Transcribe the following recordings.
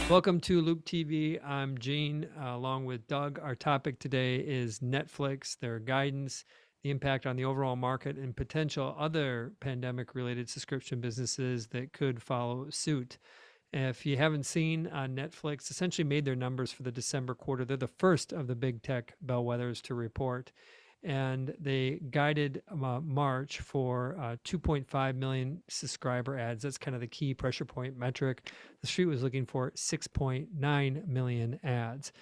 Welcome to Loup TV. I'm Gene, along with Doug. Our topic today is Netflix, their guidance, the impact on the overall market, and potential other pandemic-related subscription businesses that could follow suit. If you haven't seen, Netflix essentially made their numbers for the December quarter. They're the first of the big tech bellwethers to report. And they guided March for 2.5 million subscriber ads. That's kind of the key pressure point metric. The street was looking for 6.9 million ads.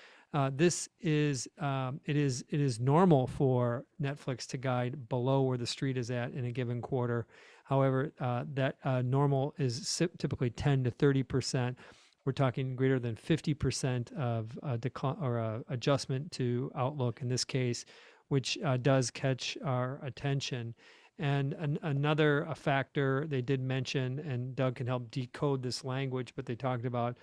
This is it is normal for Netflix to guide below where the street is at in a given quarter. However, that normal is typically 10 to 30%. We're talking greater than 50% of a decline or a adjustment to outlook in this case, which does catch our attention. And another factor they did mention, and Doug can help decode this language, but they talked about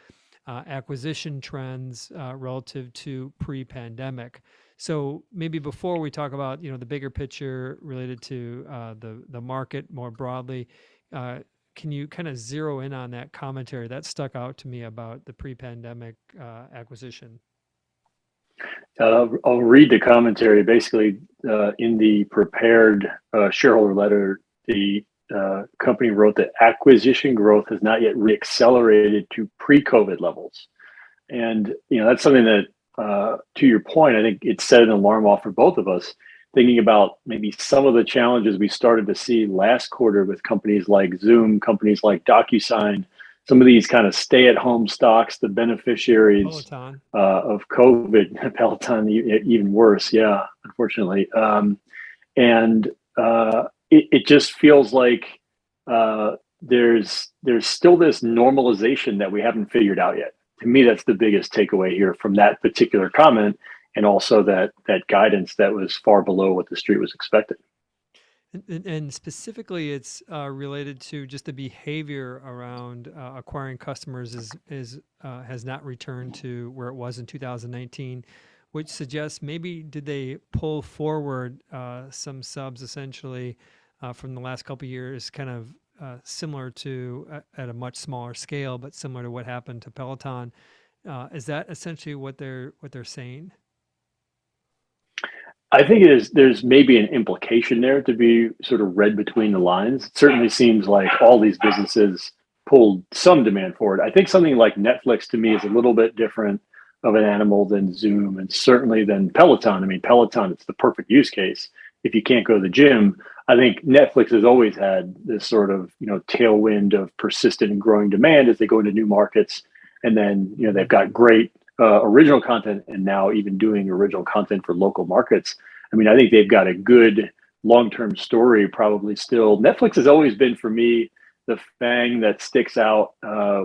acquisition trends relative to pre-pandemic. So maybe before we talk about the bigger picture related to the market more broadly, can you kind of zero in on that commentary that stuck out to me about the pre-pandemic acquisition? I'll read the commentary. Basically, in the prepared shareholder letter, the company wrote that acquisition growth has not yet reaccelerated to pre-COVID levels. And that's something that, to your point, I think it set an alarm off for both of us, thinking about maybe some of the challenges we started to see last quarter with companies like Zoom, companies like DocuSign, some of these kind of stay-at-home stocks, the beneficiaries Peloton. of COVID. Peloton, even worse, yeah, unfortunately. And it just feels like there's still this normalization that we haven't figured out yet. To me, that's the biggest takeaway here from that particular comment, and also that guidance that was far below what the street was expecting. And specifically, it's related to just the behavior around acquiring customers has not returned to where it was in 2019, which suggests maybe did they pull forward some subs essentially from the last couple of years, kind of similar to at a much smaller scale, but similar to what happened to Peloton. Is that essentially what they're saying? I think it is. There's maybe an implication there to be sort of read between the lines. It certainly seems like all these businesses pulled some demand forward. I think something like Netflix to me is a little bit different of an animal than Zoom, and certainly than Peloton. I mean, Peloton, it's the perfect use case. If you can't go to the gym, I think Netflix has always had this sort of tailwind of persistent and growing demand as they go into new markets, and then they've got great original content, and now even doing original content for local markets. I mean, I think they've got a good long-term story probably still. Netflix has always been, for me, the FAANG that sticks out,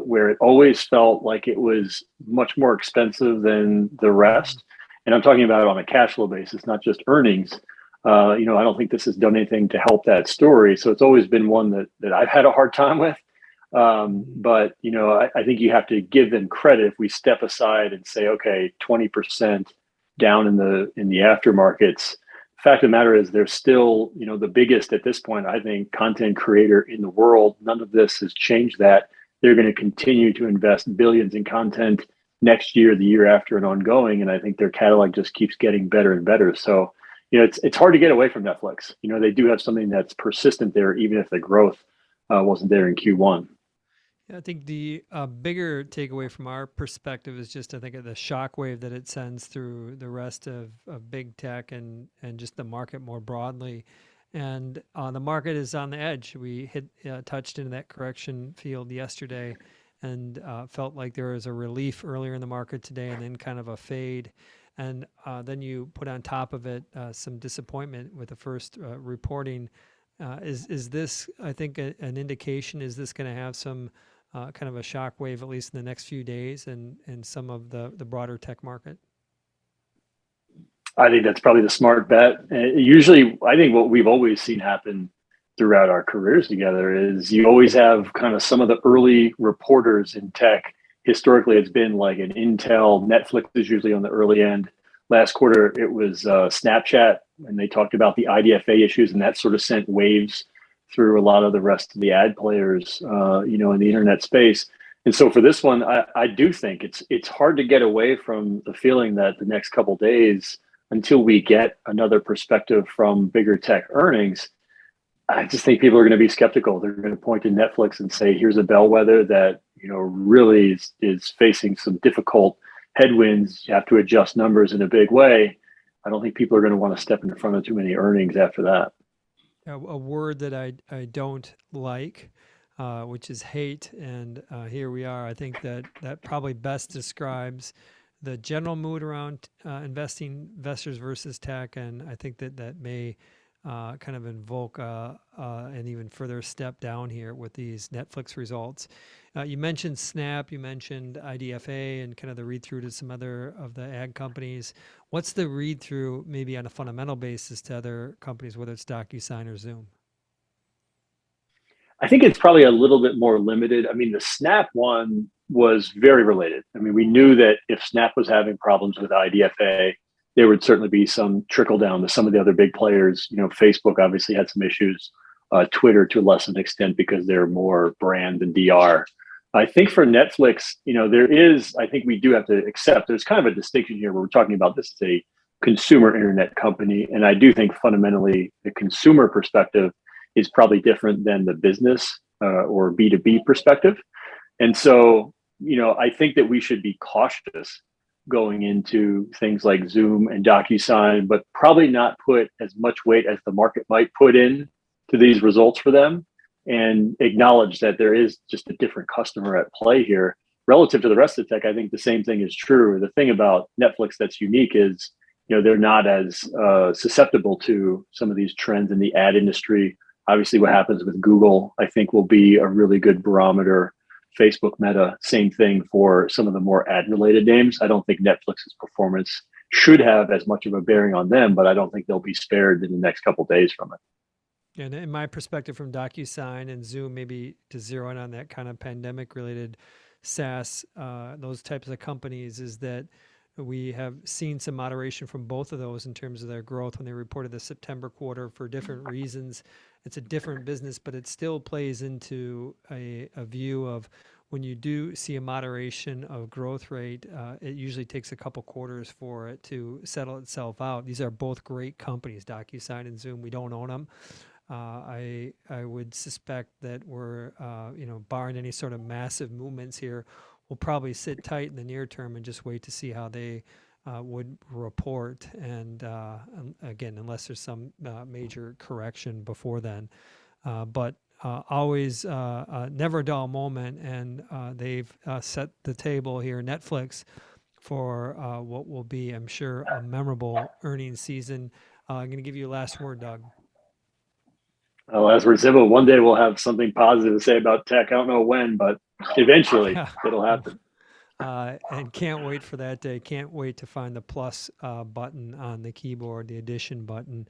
where it always felt like it was much more expensive than the rest. And I'm talking about on a cash flow basis, not just earnings. I don't think this has done anything to help that story. So it's always been one that I've had a hard time with. But I think you have to give them credit if we step aside and say, okay, 20% down in the aftermarkets. Fact of the matter is, they're still the biggest at this point, I think, content creator in the world. None of this has changed that. They're going to continue to invest billions in content next year, the year after, and ongoing. And I think their catalog just keeps getting better and better. So it's hard to get away from Netflix. They do have something that's persistent there, even if the growth wasn't there in Q1. I think the bigger takeaway from our perspective is just, I think, the shockwave that it sends through the rest of big tech and just the market more broadly. And the market is on the edge. We touched into that correction field yesterday and felt like there was a relief earlier in the market today and then kind of a fade. And then you put on top of it some disappointment with the first reporting. Is this, I think, an indication? Is this going to have some kind of a shock wave, at least in the next few days, and some of the broader tech market? I think that's probably the smart bet. Usually, I think what we've always seen happen throughout our careers together is you always have kind of some of the early reporters in tech. Historically, it's been like an Intel. Netflix is usually on the early end. Last quarter, it was Snapchat, and they talked about the IDFA issues, and that sort of sent waves through a lot of the rest of the ad players, in the internet space. And so for this one, I do think it's hard to get away from the feeling that the next couple days, until we get another perspective from bigger tech earnings, I just think people are going to be skeptical. They're going to point to Netflix and say, here's a bellwether that, really is facing some difficult headwinds. You have to adjust numbers in a big way. I don't think people are going to want to step in front of too many earnings after that. A word that I don't like, which is hate, and here we are. I think that probably best describes the general mood around investors versus tech, and I think that may kind of invoke an even further step down here with these Netflix results. You mentioned Snap, you mentioned IDFA, and kind of the read through to some other of the ag companies. What's the read through, maybe on a fundamental basis, to other companies, whether it's DocuSign or Zoom? I think it's probably a little bit more limited. I mean, the Snap one was very related. I mean, we knew that if Snap was having problems with IDFA, there would certainly be some trickle down to some of the other big players. Facebook obviously had some issues, Twitter to a lesser extent because they're more brand than DR. I think for Netflix, I think we do have to accept there's kind of a distinction here where we're talking about this as a consumer internet company. And I do think fundamentally the consumer perspective is probably different than the business or B2B perspective. And so, I think that we should be cautious going into things like Zoom and DocuSign, but probably not put as much weight as the market might put in to these results for them, and acknowledge that there is just a different customer at play here. Relative to the rest of tech, I think the same thing is true. The thing about Netflix that's unique is, they're not as susceptible to some of these trends in the ad industry. Obviously, what happens with Google, I think, will be a really good barometer. Facebook, Meta, same thing for some of the more ad-related names. I don't think Netflix's performance should have as much of a bearing on them, but I don't think they'll be spared in the next couple of days from it. And in my perspective from DocuSign and Zoom, maybe to zero in on that kind of pandemic-related SaaS, those types of companies, is that we have seen some moderation from both of those in terms of their growth when they reported the September quarter for different reasons. It's a different business, but it still plays into a view of when you do see a moderation of growth rate, it usually takes a couple quarters for it to settle itself out. These are both great companies, DocuSign and Zoom. We don't own them. I would suspect that we're, barring any sort of massive movements here, we'll probably sit tight in the near term and just wait to see how they would report. And again, unless there's some major correction before then. But always never a dull moment. And they've set the table here, Netflix, for what will be, I'm sure, a memorable earnings season. I'm going to give you a last word, Doug. Well, as we're simple, one day we'll have something positive to say about tech. I don't know when, but eventually it'll happen. And can't wait for that day. Can't wait to find the plus button on the keyboard, the addition button.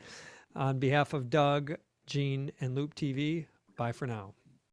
On behalf of Doug, Gene, and Loup TV, bye for now.